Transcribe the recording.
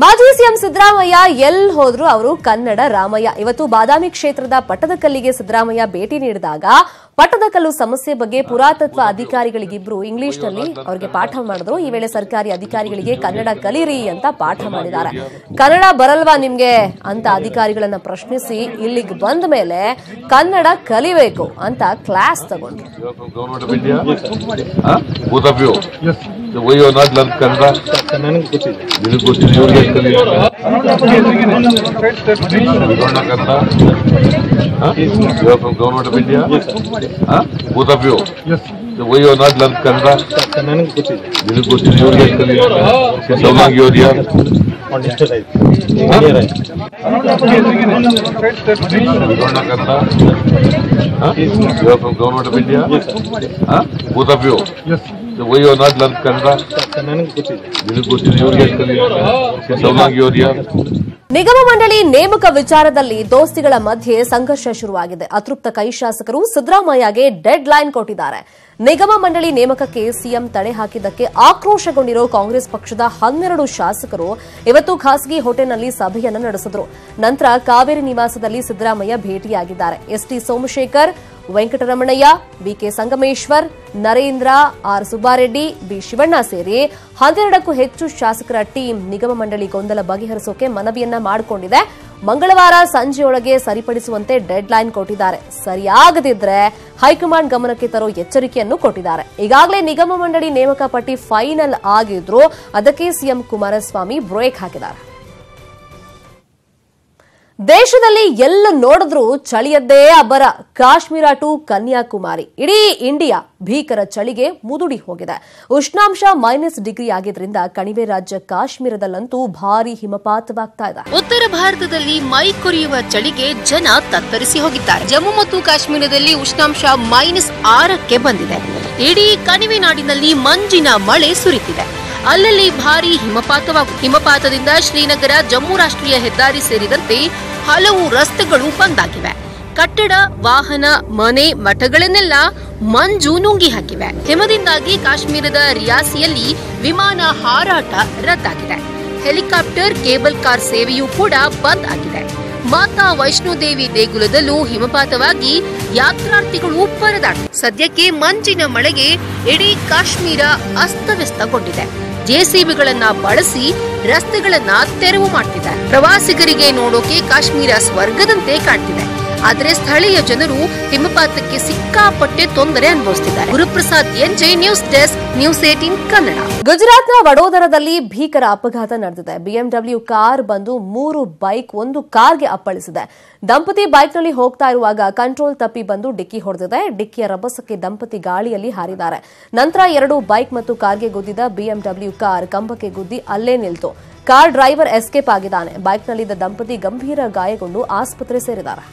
ಮಾಜಿ ಸಿಎಂ ಸಿದ್ದರಾಮಯ್ಯ ಎಲ್ಲಿ ಹೋದ್ರು ಅವರು ಕನ್ನಡ ರಾಮಯ್ಯ. ಇವತ್ತು ಬಾದಾಮಿ ಕ್ಷೇತ್ರದ ಪಟ್ಟದಕಲ್ಲಿಗೆ ಸಿದ್ದರಾಮಯ್ಯ ಭೇಟಿ ನೀಡಿದಾಗ ಪಟ್ಟದಕಲ್ಲು ಸಮಸ್ಯೆ ಬಗ್ಗೆ ಪುರಾತತ್ವ ಅಧಿಕಾರಿಗಳಿಗಿಬ್ರು ಇಂಗ್ಲಿಷ್ನಲ್ಲಿ ಅವರಿಗೆ ಪಾಠ ಮಾಡಿದ್ರು. ಈ ವೇಳೆ ಸರ್ಕಾರಿ ಅಧಿಕಾರಿಗಳಿಗೆ ಕನ್ನಡ ಕಲಿಯಿರಿ ಅಂತ ಪಾಠ ಮಾಡಿದ್ದಾರೆ. ಕನ್ನಡ ಬರಲ್ವಾ ನಿಮ್ಗೆ ಅಂತ ಅಧಿಕಾರಿಗಳನ್ನ ಪ್ರಶ್ನಿಸಿ ಇಲ್ಲಿಗೆ ಬಂದ ಮೇಲೆ ಕನ್ನಡ ಕಲಿಬೇಕು ಅಂತ ಕ್ಲಾಸ್ ತಗೊಂಡ್ರು. Government of India? Both of you? Yes. Why you are not learned Kannada? This is good. You get Kannada. Since how long you are here? On yesterday. You don't know Kannada? You are from Government of India? Yes. Both of you? Yes. Why you are not learned Kannada? This is good. You get Kannada. Since how long you are here? ನಿಗಮ ಮಂಡಳಿ ನೇಮಕ ವಿಚಾರದಲ್ಲಿ ದೋಸ್ತಿಗಳ ಮಧ್ಯೆ ಸಂಘರ್ಷ ಶುರುವಾಗಿದೆ. ಅತೃಪ್ತ ಕೈ ಶಾಸಕರು ಸಿದ್ದರಾಮಯ್ಯಗೆ ಡೆಡ್ ಲೈನ್ ಕೊಟ್ಟಿದ್ದಾರೆ. ನಿಗಮ ಮಂಡಳಿ ನೇಮಕಕ್ಕೆ ಸಿಎಂ ತಡೆ ಹಾಕಿದ್ದಕ್ಕೆ ಆಕ್ರೋಶಗೊಂಡಿರೋ ಕಾಂಗ್ರೆಸ್ ಪಕ್ಷದ 12 ಶಾಸಕರು ಇವತ್ತು ಖಾಸಗಿ ಹೋಟೆಲ್ನಲ್ಲಿ ಸಭೆಯನ್ನು ನಡೆಸಿದರು. ನಂತರ ಕಾವೇರಿ ನಿವಾಸದಲ್ಲಿ ಸಿದ್ದರಾಮಯ್ಯ ಭೇಟಿಯಾಗಿದ್ದಾರೆ. S T Somashekhar, Venkataramanaiah, B K Sangameshwar, Narendra, R Subba Reddy, B Shivanna ಸೇರಿ 12ಕ್ಕೂ ಹೆಚ್ಚು ಶಾಸಕರ ಟೀಮ್ ನಿಗಮ ಮಂಡಳಿ ಗೊಂದಲ ಬಗೆಹರಿಸೋಕೆ ಮನವಿಯನ್ನ ಮಾಡಿಕೊಂಡಿದೆ. ಮಂಗಳವಾರ ಸಂಜೆಯೊಳಗೆ ಸರಿಪಡಿಸುವಂತೆ ಡೆಡ್ ಲೈನ್ ಕೊಟ್ಟಿದ್ದಾರೆ. ಸರಿಯಾಗದಿದ್ರೆ ಹೈಕಮಾಂಡ್ ಗಮನಕ್ಕೆ ತರೋ ಎಚ್ಚರಿಕೆಯನ್ನು ಕೊಟ್ಟಿದ್ದಾರೆ. ಈಗಾಗಲೇ ನಿಗಮ ಮಂಡಳಿ ನೇಮಕ ಪಟ್ಟಿ ಫೈನಲ್ ಆಗಿದ್ರು, ಅದಕ್ಕೆ ಸಿಎಂ ಕುಮಾರಸ್ವಾಮಿ ಬ್ರೇಕ್ ಹಾಕಿದ್ದಾರೆ. ದೇಶದಲ್ಲಿ ಎಲ್ಲ ನೋಡಿದ್ರೂ ಚಳಿಯದ್ದೇ ಅಬ್ಬರ. ಕಾಶ್ಮೀರ ಟು ಕನ್ಯಾಕುಮಾರಿ, ಇಡೀ ಇಂಡಿಯಾ ಭೀಕರ ಚಳಿಗೆ ಮುದುಡಿ ಹೋಗಿದೆ. ಉಷ್ಣಾಂಶ -ಡಿಗ್ರಿ ಆಗಿದ್ರಿಂದ ಕಣಿವೆ ರಾಜ್ಯ ಕಾಶ್ಮೀರದಲ್ಲಂತೂ ಭಾರೀ ಹಿಮಪಾತವಾಗ್ತಾ ಇದೆ. ಉತ್ತರ ಭಾರತದಲ್ಲಿ ಮೈ ಕೊರೆಯುವ ಚಳಿಗೆ ಜನ ತತ್ತರಿಸಿ ಹೋಗಿದ್ದಾರೆ. ಜಮ್ಮು ಮತ್ತು ಕಾಶ್ಮೀರದಲ್ಲಿ ಉಷ್ಣಾಂಶ -6ಕ್ಕೆ ಬಂದಿದೆ. ಇಡೀ ಕಣಿವೆ ನಾಡಿನಲ್ಲಿ ಮಂಜಿನ ಮಳೆ ಸುರಿತಿದೆ. ಅಲ್ಲಲ್ಲಿ ಭಾರೀ ಹಿಮಪಾತದಿಂದ ಶ್ರೀನಗರ ಜಮ್ಮು ರಾಷ್ಟ್ರೀಯ ಹೆದ್ದಾರಿ ಸೇರಿದಂತೆ ಹಲವು ರಸ್ತೆಗಳು ಬಂದ್ ಆಗಿವೆ. ಕಟ್ಟಡ, ವಾಹನ, ಮನೆ, ಮಠಗಳನ್ನೆಲ್ಲ ಮಂಜು ನುಂಗಿ ಹಾಕಿವೆ. ಹಿಮದಿಂದಾಗಿ ಕಾಶ್ಮೀರದ ರಿಯಾಸಿಯಲ್ಲಿ ವಿಮಾನ ಹಾರಾಟ ರದ್ದಾಗಿದೆ. ಹೆಲಿಕಾಪ್ಟರ್, ಕೇಬಲ್ ಕಾರ್ ಸೇವೆಯೂ ಕೂಡ ಬಂದ್ ಆಗಿದೆ. ಮಾತಾ ವೈಷ್ಣೋದೇವಿ ದೇಗುಲದಲ್ಲೂ ಹಿಮಪಾತವಾಗಿ ಯಾತ್ರಾರ್ಥಿಗಳು ಪರದಾಟ. ಸದ್ಯಕ್ಕೆ ಮಂಜಿನ ಮಳೆಗೆ ಇಡೀ ಕಾಶ್ಮೀರ ಅಸ್ತವ್ಯಸ್ತಗೊಂಡಿದೆ. ಜೆಸಿಬಿಗಳನ್ನ ಬಳಸಿ ರಸ್ತೆಗಳನ್ನ ತೆರವು ಮಾಡ್ತಿದ್ದಾರೆ. ಪ್ರವಾಸಿಗರಿಗೆ ನೋಡೋಕೆ ಕಾಶ್ಮೀರ ಸ್ವರ್ಗದಂತೆ ಕಾಣ್ತಿದೆ. ಆದರೆ ಸ್ಥಳೀಯ ಜನರು ಹಿಮಪಾತಕ್ಕೆ ಸಿಕ್ಕಾಪಟ್ಟೆ ತೊಂದರೆ ಅನುಭವಿಸುತ್ತಿದ್ದಾರೆ. Guruprasad NJ, news desk, news 18 Kannada. ಗುಜರಾತ್ನ ವಡೋದರದಲ್ಲಿ ಭೀಕರ ಅಪಘಾತ ನಡೆದಿದೆ. ಬಿಎಂಡಬ್ಲ್ಯೂ ಕಾರ್ ಬಂದು 3 ಬೈಕ್ ಒಂದು ಕಾರ್ಗೆ ಅಪ್ಪಳಿಸಿದೆ. ದಂಪತಿ ಬೈಕ್ನಲ್ಲಿ ಹೋಗ್ತಾ ಇರುವಾಗ ಕಂಟ್ರೋಲ್ ತಪ್ಪಿ ಬಂದು ಡಿಕ್ಕಿ ಹೊಡೆದಿದೆ. ಡಿಕ್ಕಿಯ ರಭಸಕ್ಕೆ ದಂಪತಿ ಗಾಳಿಯಲ್ಲಿ ಹಾರಿದ್ದಾರೆ. ನಂತರ 2 ಬೈಕ್ ಮತ್ತು ಕಾರ್ಗೆ ಗುದ್ದಿದ ಬಿಎಂಡಬ್ಲ್ಯೂ ಕಾರ್ ಕಂಬಕ್ಕೆ ಗುದ್ದಿ ಅಲ್ಲೇ ನಿಲ್ತು. ಕಾರ್ ಡ್ರೈವರ್ ಎಸ್ಕೇಪ್ ಆಗಿದ್ದಾನೆ. ಬೈಕ್ನಲ್ಲಿದ್ದ ದಂಪತಿ ಗಂಭೀರ ಗಾಯಗೊಂಡು ಆಸ್ಪತ್ರೆ ಸೇರಿದ್ದಾರೆ.